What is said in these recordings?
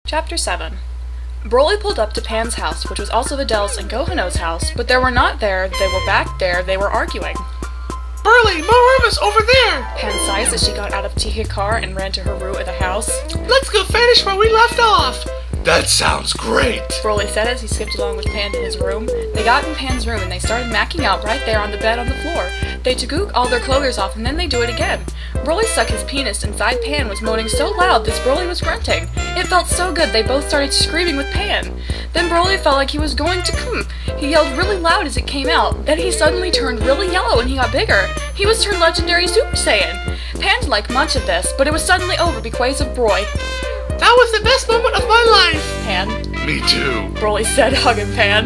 Chapter 7. Broly pulled up to Pan's house, which was also Vidal's and Gohano's house, but they were not there, they were back there, they were arguing. Broly, more room is over there! Pan sighed as she got out of Tihi's car and ran to her room at the house. Let's go finish where we left off! That sounds great! Broly said as he skipped along with Pan to his room. They got in Pan's room and they started macking out right there on the bed on the floor. They took all their clothes off and then they do it again. Broly stuck his penis inside Pan was moaning so loud that Broly was grunting. It felt so good they both started screaming with Pan. Then Broly felt like he was going to come. He yelled really loud as it came out. Then he suddenly turned really yellow and he got bigger. He was turned legendary Super Saiyan. Pan didn't like much of this, but it was suddenly over because of Broly. That was the best moment of my life! Pan. Me too. Broly said, hugging Pan.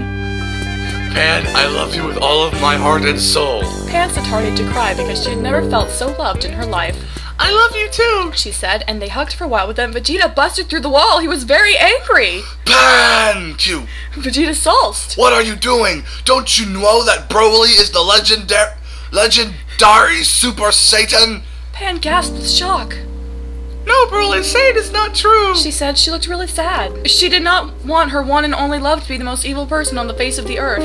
Pan, I love you with all of my heart and soul. Pan started to cry because she had never felt so loved in her life. I love you too, she said, and they hugged for a while, but then Vegeta busted through the wall. He was very angry. Pan! Q. Vegeta sulked. What are you doing? Don't you know that Broly is the legendary Super Satan? Pan gasped with shock. No, Broly, say it is not true! She said she looked really sad. She did not want her one and only love to be the most evil person on the face of the earth.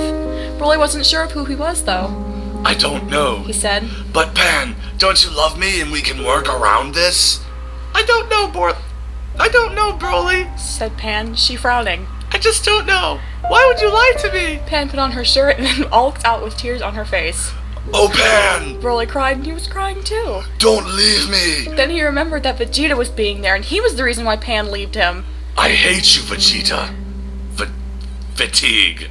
Broly wasn't sure of who he was, though. I don't know, he said. But Pan, don't you love me and we can work around this? I don't know, Broly, said Pan, she frowning. I just don't know. Why would you lie to me? Pan put on her shirt and then walked out with tears on her face. Oh, Pan! Broly cried and he was crying too. Don't leave me! Then he remembered that Vegeta was being there and he was the reason why Pan left him. I hate you, Vegeta. Fatigue.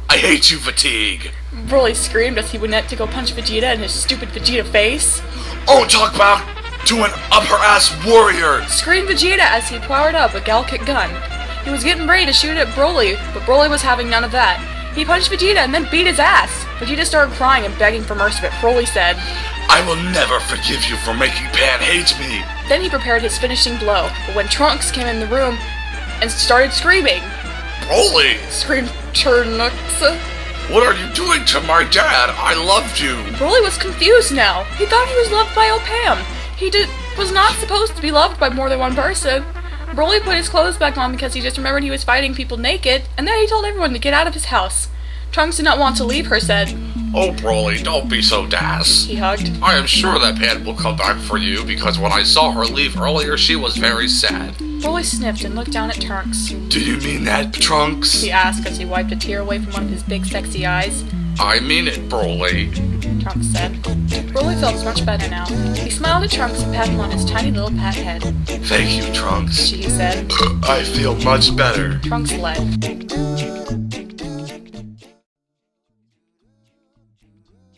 I hate you, Fatigue. Broly screamed as he went to go punch Vegeta in his stupid Vegeta face. Oh, talk about to an upper-ass warrior! Screamed Vegeta as he powered up a Galkic gun. He was getting ready to shoot at Broly, but Broly was having none of that. He punched Vegeta and then beat his ass. Vegeta started crying and begging for mercy, but Broly said, I will never forgive you for making Pan hate me. Then he prepared his finishing blow, but when Trunks came in the room and started screaming, Broly! Screamed Trunks. What are you doing to my dad? I loved you. Broly was confused now. He thought he was loved by Opamn. He was not supposed to be loved by more than one person. Broly put his clothes back on because he just remembered he was fighting people naked, and then he told everyone to get out of his house. Trunks did not want to leave her, said, Oh, Broly, don't be so dass. He hugged. I am sure that Pan will come back for you, because when I saw her leave earlier, she was very sad. Broly sniffed and looked down at Trunks. Do you mean that, Trunks? He asked as he wiped a tear away from one of his big sexy eyes. I mean it, Broly, Trunks said. Broly felt much better now. He smiled at Trunks and patted him on his tiny little pat head. Thank you, Trunks. She said. I feel much better. Trunks led.